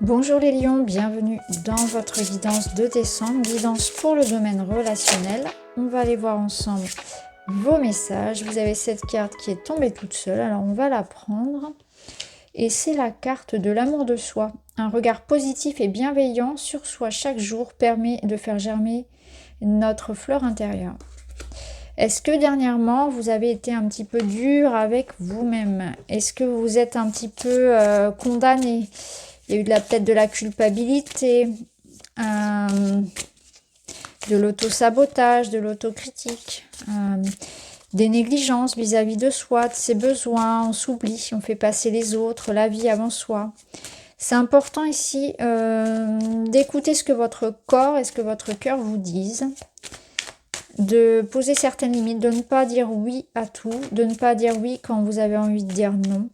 Bonjour les lions, bienvenue dans votre guidance de décembre, guidance pour le domaine relationnel. On va aller voir ensemble vos messages. Vous avez cette carte qui est tombée toute seule, alors on va la prendre. Et c'est la carte de l'amour de soi. Un regard positif et bienveillant sur soi chaque jour permet de faire germer notre fleur intérieure. Est-ce que dernièrement, vous avez été un petit peu dur avec vous-même? Est-ce que vous êtes un petit peu condamné? Il y a eu peut-être de la culpabilité, de l'auto-sabotage, de l'autocritique, des négligences vis-à-vis de soi, de ses besoins. On s'oublie, on fait passer les autres, la vie avant soi. C'est important ici d'écouter ce que votre corps et ce que votre cœur vous disent, de poser certaines limites, de ne pas dire oui à tout, de ne pas dire oui quand vous avez envie de dire non,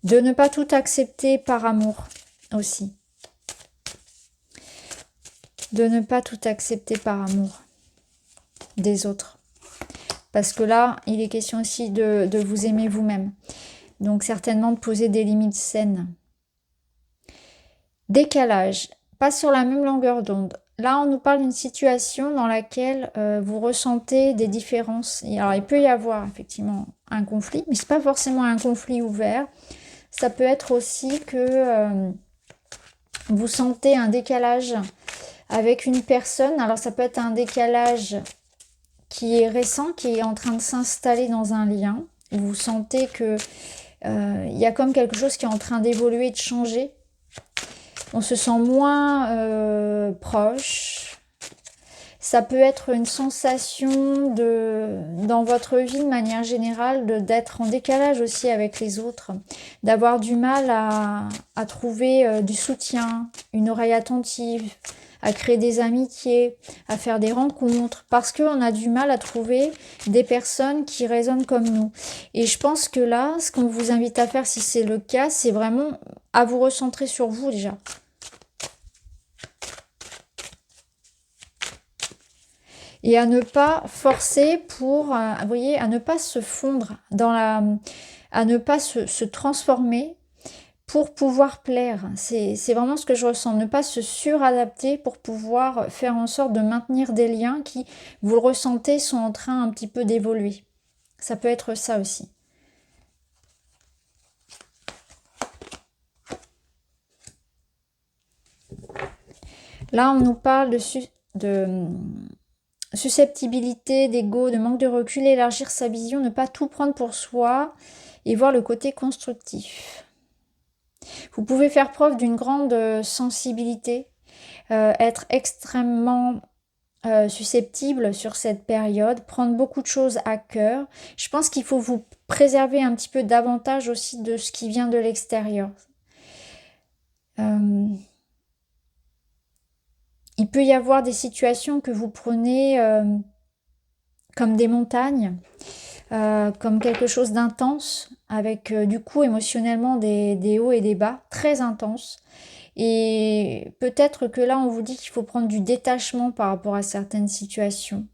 de ne pas tout accepter par amour aussi, de ne pas tout accepter par amour des autres, parce que là il est question aussi de vous aimer vous-même, donc certainement de poser des limites saines. Décalage, pas sur la même longueur d'onde. Là, on nous parle d'une situation dans laquelle vous ressentez des différences. Et alors, il peut y avoir effectivement un conflit, mais c'est pas forcément un conflit ouvert. Ça peut être aussi que vous sentez un décalage avec une personne. Alors, ça peut être un décalage qui est récent, qui est en train de s'installer dans un lien. Vous sentez que y a comme quelque chose qui est en train d'évoluer, de changer. On se sent moins proche. Ça peut être une sensation dans votre vie de manière générale d'être en décalage aussi avec les autres, d'avoir du mal à trouver du soutien, une oreille attentive, à créer des amitiés, à faire des rencontres, parce qu'on a du mal à trouver des personnes qui résonnent comme nous. Et je pense que là, ce qu'on vous invite à faire, si c'est le cas, c'est vraiment à vous recentrer sur vous déjà. Et à ne pas forcer pour, vous voyez, à ne pas se fondre à ne pas se transformer pour pouvoir plaire. C'est vraiment ce que je ressens. Ne pas se suradapter pour pouvoir faire en sorte de maintenir des liens qui, vous le ressentez, sont en train un petit peu d'évoluer. Ça peut être ça aussi. Là, on nous parle de susceptibilité, d'ego, de manque de recul, élargir sa vision, ne pas tout prendre pour soi et voir le côté constructif. Vous pouvez faire preuve d'une grande sensibilité, être extrêmement susceptible sur cette période, prendre beaucoup de choses à cœur. Je pense qu'il faut vous préserver un petit peu davantage aussi de ce qui vient de l'extérieur. Il peut y avoir des situations que vous prenez comme des montagnes, comme quelque chose d'intense, avec du coup émotionnellement des hauts et des bas, très intenses. Et peut-être que là, on vous dit qu'il faut prendre du détachement par rapport à certaines situations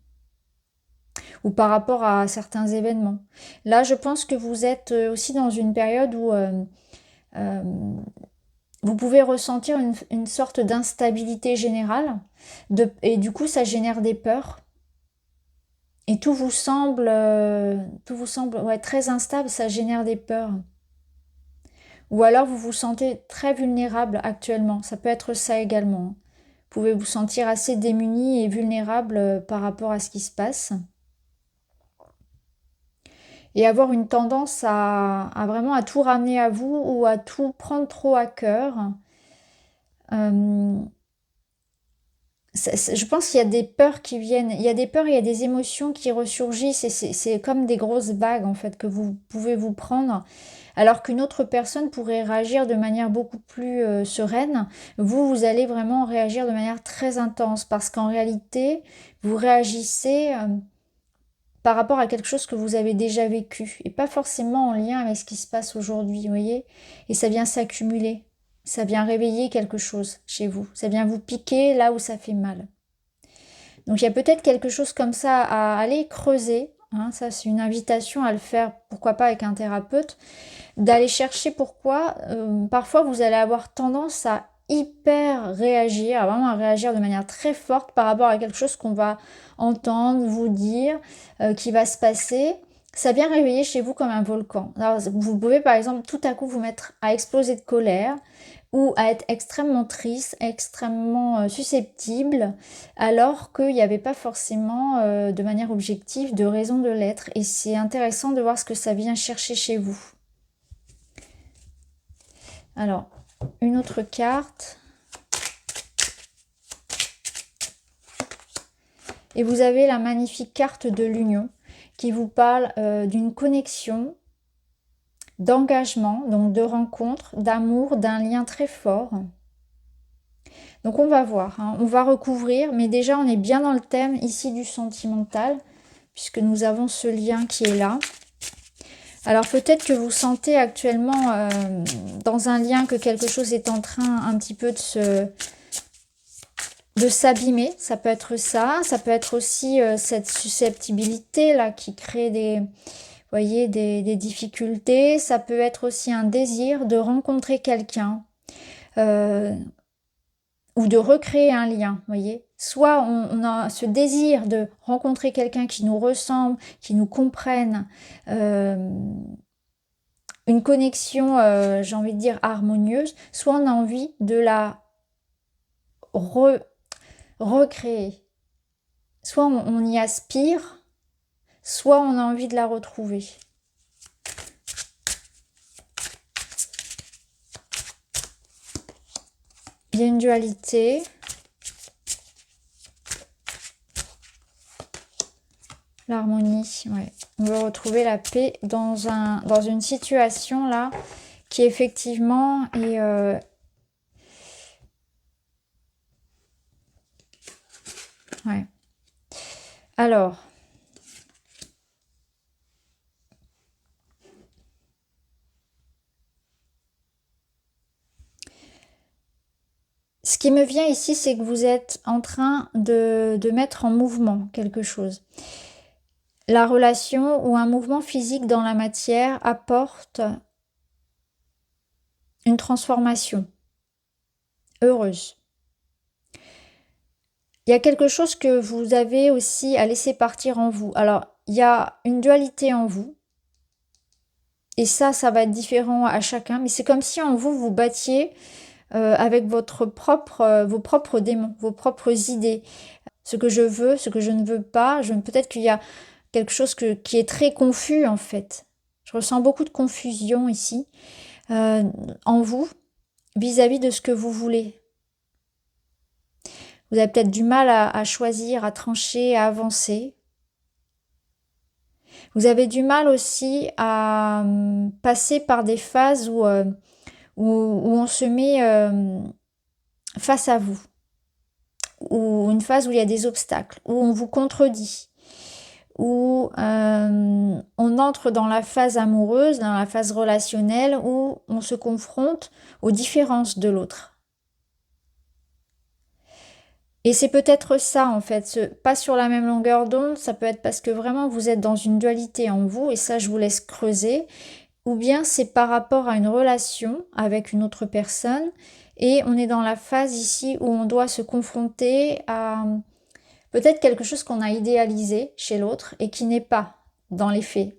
ou par rapport à certains événements. Là, je pense que vous êtes aussi dans une période où vous pouvez ressentir une sorte d'instabilité générale et du coup, ça génère des peurs. Et tout vous semble ouais, très instable, ça génère des peurs. Ou alors vous vous sentez très vulnérable actuellement, ça peut être ça également. Vous pouvez vous sentir assez démuni et vulnérable par rapport à ce qui se passe. Et avoir une tendance à vraiment à tout ramener à vous ou à tout prendre trop à cœur. Je pense qu'il y a des peurs qui viennent, il y a des peurs, il y a des émotions qui ressurgissent et c'est comme des grosses vagues en fait que vous pouvez vous prendre, alors qu'une autre personne pourrait réagir de manière beaucoup plus sereine. Vous allez vraiment réagir de manière très intense parce qu'en réalité, vous réagissez par rapport à quelque chose que vous avez déjà vécu et pas forcément en lien avec ce qui se passe aujourd'hui, vous voyez, et ça vient s'accumuler. Ça vient réveiller quelque chose chez vous. Ça vient vous piquer là où ça fait mal. Donc il y a peut-être quelque chose comme ça à aller creuser hein. Ça, c'est une invitation à le faire, pourquoi pas avec un thérapeute, d'aller chercher pourquoi. Parfois, vous allez avoir tendance à hyper réagir, vraiment à réagir de manière très forte par rapport à quelque chose qu'on va entendre, vous dire, qui va se passer. Ça vient réveiller chez vous comme un volcan. Alors, vous pouvez par exemple tout à coup vous mettre à exploser de colère ou à être extrêmement triste, extrêmement susceptible, alors qu'il n'y avait pas forcément de manière objective de raison de l'être. Et c'est intéressant de voir ce que ça vient chercher chez vous. Alors, une autre carte. Et vous avez la magnifique carte de l'union qui vous parle d'une connexion, d'engagement, donc de rencontre, d'amour, d'un lien très fort. Donc on va voir, hein, on va recouvrir, mais déjà on est bien dans le thème ici du sentimental, puisque nous avons ce lien qui est là. Alors peut-être que vous sentez actuellement dans un lien que quelque chose est en train un petit peu de s'abîmer, ça peut être ça peut être aussi cette susceptibilité là qui crée des, voyez, des difficultés, ça peut être aussi un désir de rencontrer quelqu'un ou de recréer un lien, voyez. Soit on a ce désir de rencontrer quelqu'un qui nous ressemble, qui nous comprenne, une connexion, j'ai envie de dire harmonieuse, soit on a envie de la recréer. Soit on y aspire, soit on a envie de la retrouver. Il y a une dualité. L'harmonie, ouais. On veut retrouver la paix dans une situation là qui effectivement est ouais. Alors, ce qui me vient ici, c'est que vous êtes en train de mettre en mouvement quelque chose. La relation ou un mouvement physique dans la matière apporte une transformation heureuse. Il y a quelque chose que vous avez aussi à laisser partir en vous. Alors, il y a une dualité en vous. Et ça va être différent à chacun. Mais c'est comme si en vous, vous battiez avec vos propres démons, vos propres idées. Ce que je veux, ce que je ne veux pas. Peut-être qu'il y a quelque chose qui est très confus en fait. Je ressens beaucoup de confusion ici en vous vis-à-vis de ce que vous voulez. Vous avez peut-être du mal à choisir, à trancher, à avancer. Vous avez du mal aussi à passer par des phases où on se met face à vous. Ou une phase où il y a des obstacles, où on vous contredit. Où on entre dans la phase amoureuse, dans la phase relationnelle, où on se confronte aux différences de l'autre. Et c'est peut-être ça en fait, pas sur la même longueur d'onde, ça peut être parce que vraiment vous êtes dans une dualité en vous, et ça je vous laisse creuser, ou bien c'est par rapport à une relation avec une autre personne, et on est dans la phase ici où on doit se confronter à peut-être quelque chose qu'on a idéalisé chez l'autre et qui n'est pas dans les faits,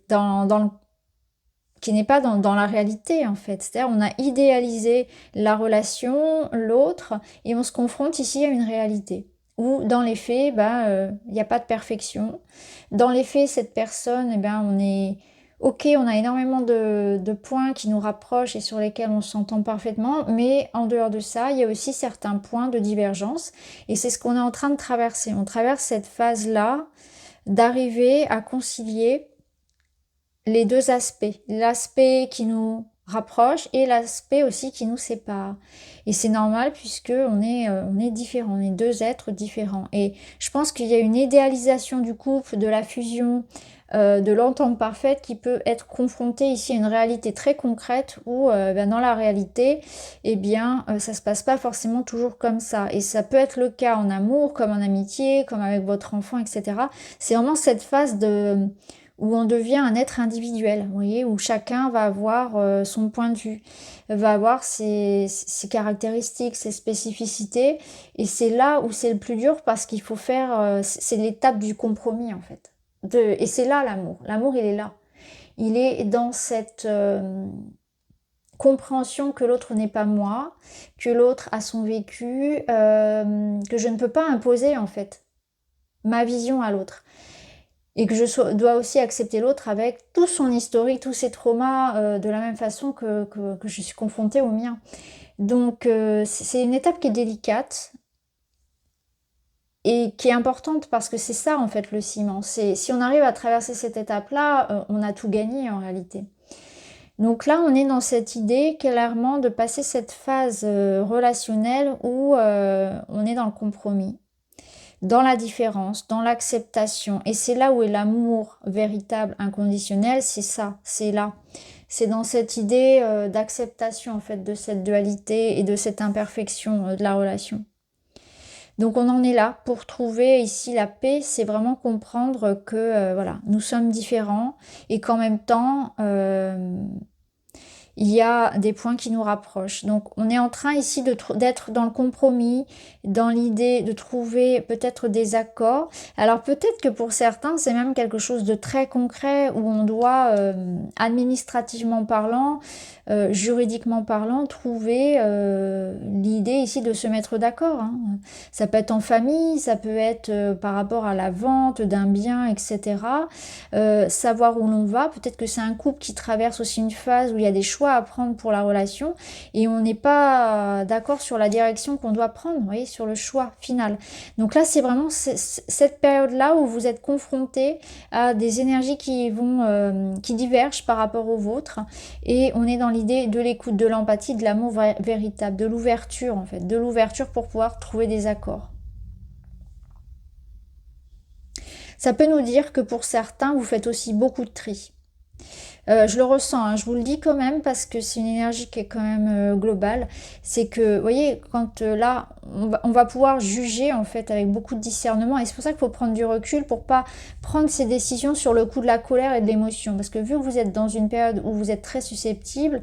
qui n'est pas dans la réalité en fait. C'est-à-dire on a idéalisé la relation, l'autre, et on se confronte ici à une réalité. Où dans les faits, il n'y a pas de perfection. Dans les faits, cette personne, on est... Ok, on a énormément de points qui nous rapprochent et sur lesquels on s'entend parfaitement, mais en dehors de ça, il y a aussi certains points de divergence, et c'est ce qu'on est en train de traverser. On traverse cette phase-là d'arriver à concilier les deux aspects, l'aspect qui nous rapproche et l'aspect aussi qui nous sépare. Et c'est normal puisque on est différents, on est deux êtres différents. Et je pense qu'il y a une idéalisation du couple, de la fusion, de l'entente parfaite qui peut être confrontée ici à une réalité très concrète où dans la réalité, ça se passe pas forcément toujours comme ça. Et ça peut être le cas en amour, comme en amitié, comme avec votre enfant, etc. C'est vraiment cette phase où on devient un être individuel, vous voyez, où chacun va avoir son point de vue, va avoir ses caractéristiques, ses spécificités, et c'est là où c'est le plus dur parce qu'il faut faire, c'est l'étape du compromis en fait. Et c'est là l'amour. L'amour, il est là. Il est dans cette compréhension que l'autre n'est pas moi, que l'autre a son vécu, que je ne peux pas imposer en fait ma vision à l'autre. Et que je dois aussi accepter l'autre avec tout son historique, tous ses traumas, de la même façon que je suis confrontée au mien. Donc c'est une étape qui est délicate et qui est importante parce que c'est ça en fait le ciment. Si on arrive à traverser cette étape-là, on a tout gagné en réalité. Donc là, on est dans cette idée clairement de passer cette phase relationnelle où on est dans le compromis, dans la différence, dans l'acceptation. Et c'est là où est l'amour véritable, inconditionnel, c'est ça, c'est là. C'est dans cette idée d'acceptation en fait de cette dualité et de cette imperfection de la relation. Donc on en est là pour trouver ici la paix, c'est vraiment comprendre que voilà, nous sommes différents et qu'en même temps il y a des points qui nous rapprochent. Donc on est en train ici d'être dans le compromis, dans l'idée de trouver peut-être des accords. Alors peut-être que pour certains c'est même quelque chose de très concret où on doit administrativement parlant, juridiquement parlant, trouver l'idée ici de se mettre d'accord. Hein. Ça peut être en famille, ça peut être par rapport à la vente d'un bien, etc. Savoir où l'on va, peut-être que c'est un couple qui traverse aussi une phase où il y a des choix à prendre pour la relation et on n'est pas d'accord sur la direction qu'on doit prendre, vous voyez, sur le choix final. Donc là, c'est vraiment cette période-là où vous êtes confronté à des énergies qui divergent par rapport aux vôtres et on est dans l'idée de l'écoute, de l'empathie, de l'amour véritable, de l'ouverture en fait, de l'ouverture pour pouvoir trouver des accords. Ça peut nous dire que pour certains, vous faites aussi beaucoup de tri. Je le ressens, hein, je vous le dis quand même parce que c'est une énergie qui est quand même globale. C'est que, vous voyez, quand là, on va pouvoir juger en fait avec beaucoup de discernement et c'est pour ça qu'il faut prendre du recul pour pas prendre ces décisions sur le coup de la colère et de l'émotion. Parce que vu que vous êtes dans une période où vous êtes très susceptible,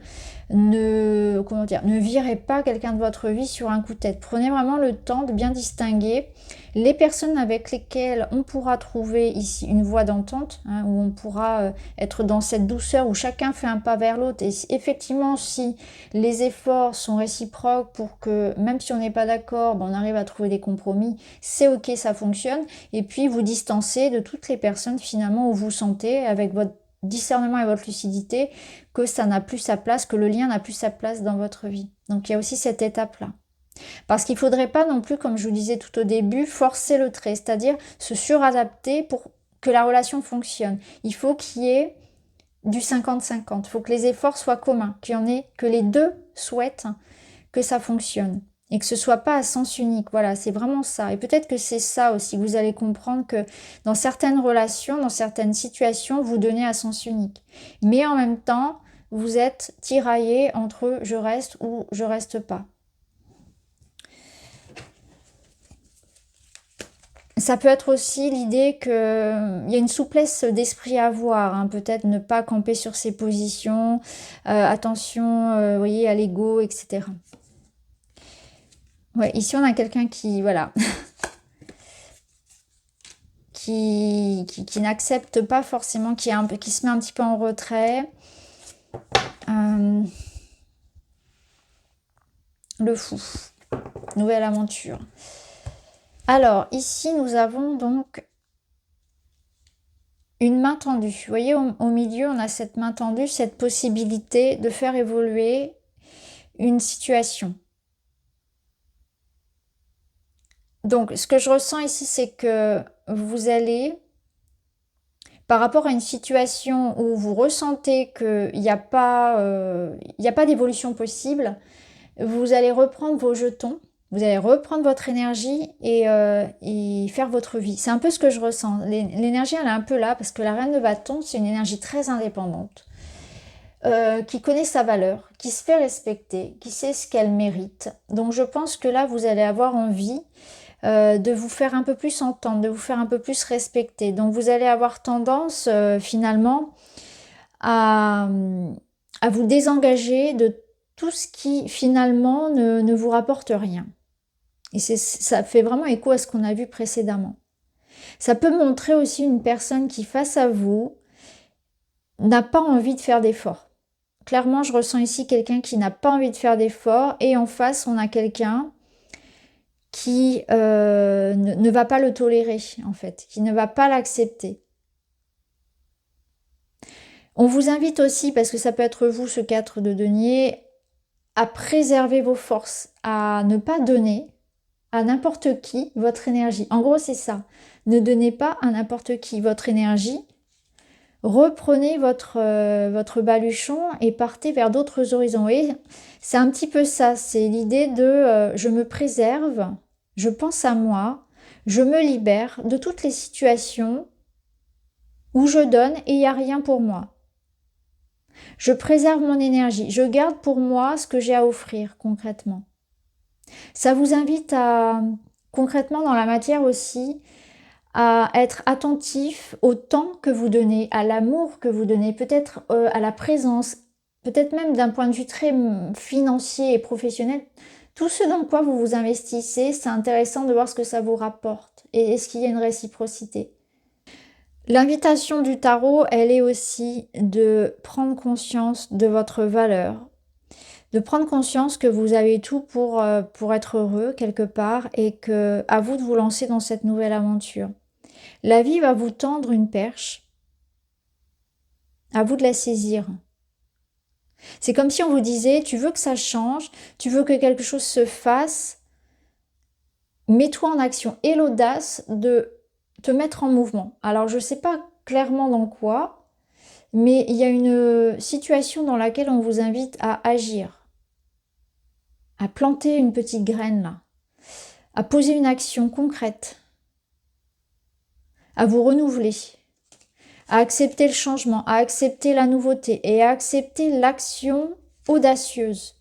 ne virez pas quelqu'un de votre vie sur un coup de tête. Prenez vraiment le temps de bien distinguer les personnes avec lesquelles on pourra trouver ici une voie d'entente, hein, où on pourra être dans cette douceur où chacun fait un pas vers l'autre. Et effectivement, si les efforts sont réciproques pour que, même si on n'est pas d'accord, on arrive à trouver des compromis, c'est ok, ça fonctionne. Et puis vous distancez de toutes les personnes finalement où vous sentez, avec votre discernement et votre lucidité, que ça n'a plus sa place, que le lien n'a plus sa place dans votre vie. Donc il y a aussi cette étape-là. Parce qu'il ne faudrait pas non plus, comme je vous disais tout au début, forcer le trait, c'est-à-dire se suradapter pour que la relation fonctionne. Il faut qu'il y ait du 50-50, il faut que les efforts soient communs, qu'il y en ait, que les deux souhaitent que ça fonctionne. Et que ce soit pas à sens unique, voilà, c'est vraiment ça. Et peut-être que c'est ça aussi, vous allez comprendre que dans certaines relations, dans certaines situations, vous donnez à sens unique. Mais en même temps, vous êtes tiraillé entre je reste ou je reste pas. Ça peut être aussi l'idée qu'il y a une souplesse d'esprit à avoir, hein, peut-être ne pas camper sur ses positions, attention, vous voyez, à l'ego, etc. Ouais, ici on a quelqu'un qui, voilà, qui n'accepte pas forcément, qui se met un petit peu en retrait. Le fou, nouvelle aventure. Alors, ici, nous avons donc une main tendue. Vous voyez, au milieu, on a cette main tendue, cette possibilité de faire évoluer une situation. Donc, ce que je ressens ici, c'est que vous allez, par rapport à une situation où vous ressentez qu'il n'y a pas d'évolution possible, vous allez reprendre vos jetons. Vous allez reprendre votre énergie et faire votre vie. C'est un peu ce que je ressens. L'énergie, elle est un peu là parce que la reine de bâton, c'est une énergie très indépendante, qui connaît sa valeur, qui se fait respecter, qui sait ce qu'elle mérite. Donc je pense que là, vous allez avoir envie de vous faire un peu plus entendre, de vous faire un peu plus respecter. Donc vous allez avoir tendance finalement à vous désengager de tout ce qui finalement ne vous rapporte rien. Et ça fait vraiment écho à ce qu'on a vu précédemment. Ça peut montrer aussi une personne qui, face à vous, n'a pas envie de faire d'efforts. Clairement, je ressens ici quelqu'un qui n'a pas envie de faire d'efforts et en face, on a quelqu'un qui ne va pas le tolérer, en fait, qui ne va pas l'accepter. On vous invite aussi, parce que ça peut être vous, ce 4 de denier, à préserver vos forces, à ne pas donner à n'importe qui votre énergie. En gros, c'est ça. Ne donnez pas à n'importe qui votre énergie. Reprenez votre baluchon et partez vers d'autres horizons. Vous voyez, c'est un petit peu ça. C'est l'idée de je me préserve, je pense à moi, je me libère de toutes les situations où je donne et il n'y a rien pour moi. Je préserve mon énergie. Je garde pour moi ce que j'ai à offrir concrètement. Ça vous invite à, concrètement dans la matière aussi, à être attentif au temps que vous donnez, à l'amour que vous donnez, peut-être à la présence, peut-être même d'un point de vue très financier et professionnel. Tout ce dans quoi vous vous investissez, c'est intéressant de voir ce que ça vous rapporte. Et est-ce qu'il y a une réciprocité ? L'invitation du tarot, elle est aussi de prendre conscience de votre valeur, de prendre conscience que vous avez tout pour être heureux quelque part et que à vous de vous lancer dans cette nouvelle aventure. La vie va vous tendre une perche, à vous de la saisir. C'est comme si on vous disait, tu veux que ça change, tu veux que quelque chose se fasse, mets-toi en action. Et l'audace de te mettre en mouvement. Alors je ne sais pas clairement dans quoi, mais il y a une situation dans laquelle on vous invite à agir, à planter une petite graine là, à poser une action concrète, à vous renouveler, à accepter le changement, à accepter la nouveauté et à accepter l'action audacieuse,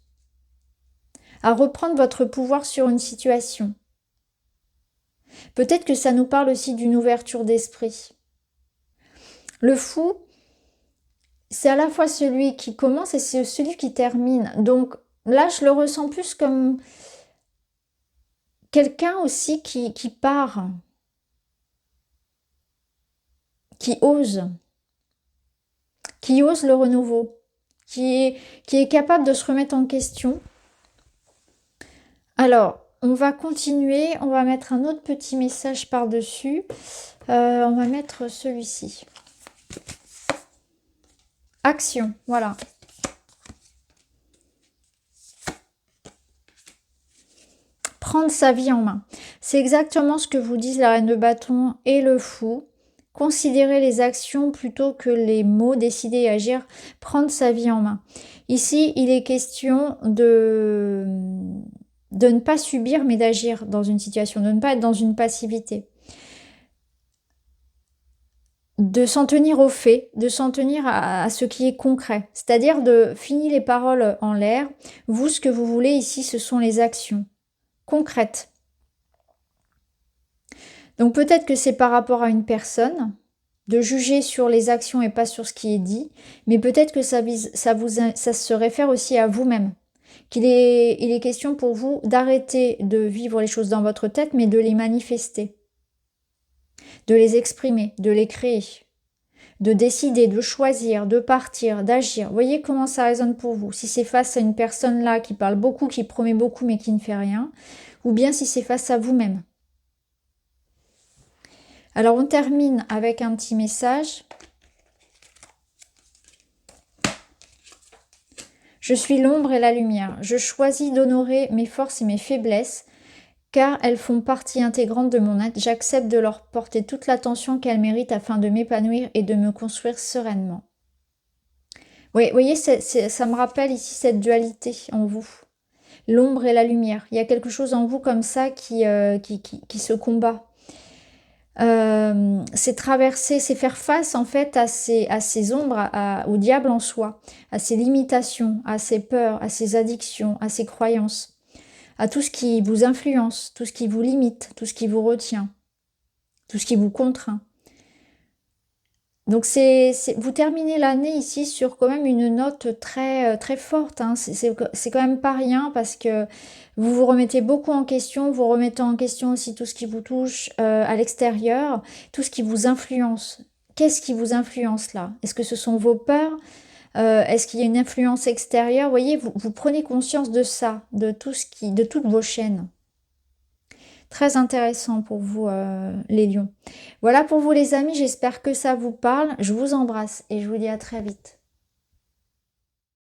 à reprendre votre pouvoir sur une situation. Peut-être que ça nous parle aussi d'une ouverture d'esprit. Le fou, c'est à la fois celui qui commence et c'est celui qui termine. Donc là, je le ressens plus comme quelqu'un aussi qui part, qui ose le renouveau, qui est capable de se remettre en question. Alors, on va continuer, on va mettre un autre petit message par-dessus. On va mettre celui-ci. Action, voilà. Prendre sa vie en main. C'est exactement ce que vous disent la reine de bâton et le fou. Considérer les actions plutôt que les mots, décider et agir, prendre sa vie en main. Ici, il est question de ne pas subir, mais d'agir dans une situation, de ne pas être dans une passivité. De s'en tenir aux faits, de s'en tenir à ce qui est concret. C'est-à-dire de finir les paroles en l'air. Vous, ce que vous voulez ici, ce sont les actions concrètes. Donc peut-être que c'est par rapport à une personne, de juger sur les actions et pas sur ce qui est dit, mais peut-être que ça se réfère aussi à vous-même. Il est question pour vous d'arrêter de vivre les choses dans votre tête, mais de les manifester, de les exprimer, de les créer, de décider, de choisir, de partir, d'agir. Voyez comment ça résonne pour vous. Si c'est face à une personne là qui parle beaucoup, qui promet beaucoup, mais qui ne fait rien, ou bien si c'est face à vous-même. Alors on termine avec un petit message. Je suis l'ombre et la lumière. Je choisis d'honorer mes forces et mes faiblesses, car elles font partie intégrante de mon être. J'accepte de leur porter toute l'attention qu'elles méritent afin de m'épanouir et de me construire sereinement. Oui, vous voyez, ça me rappelle ici cette dualité en vous. L'ombre et la lumière. Il y a quelque chose en vous comme ça qui se combat. C'est traverser, c'est faire face en fait à ces ombres, au diable en soi, à ses limitations, à ses peurs, à ses addictions, à ses croyances, à tout ce qui vous influence, tout ce qui vous limite, tout ce qui vous retient, tout ce qui vous contraint. Donc vous terminez l'année ici sur quand même une note très forte, hein. C'est quand même pas rien parce que vous vous remettez beaucoup en question, vous remettez en question aussi tout ce qui vous touche à l'extérieur, tout ce qui vous influence. Qu'est-ce qui vous influence là? Est-ce que ce sont vos peurs? Est-ce qu'il y a une influence extérieure? Vous voyez, vous prenez conscience de ça, de toutes vos chaînes. Très intéressant pour vous, les lions. Voilà pour vous les amis, j'espère que ça vous parle. Je vous embrasse et je vous dis à très vite.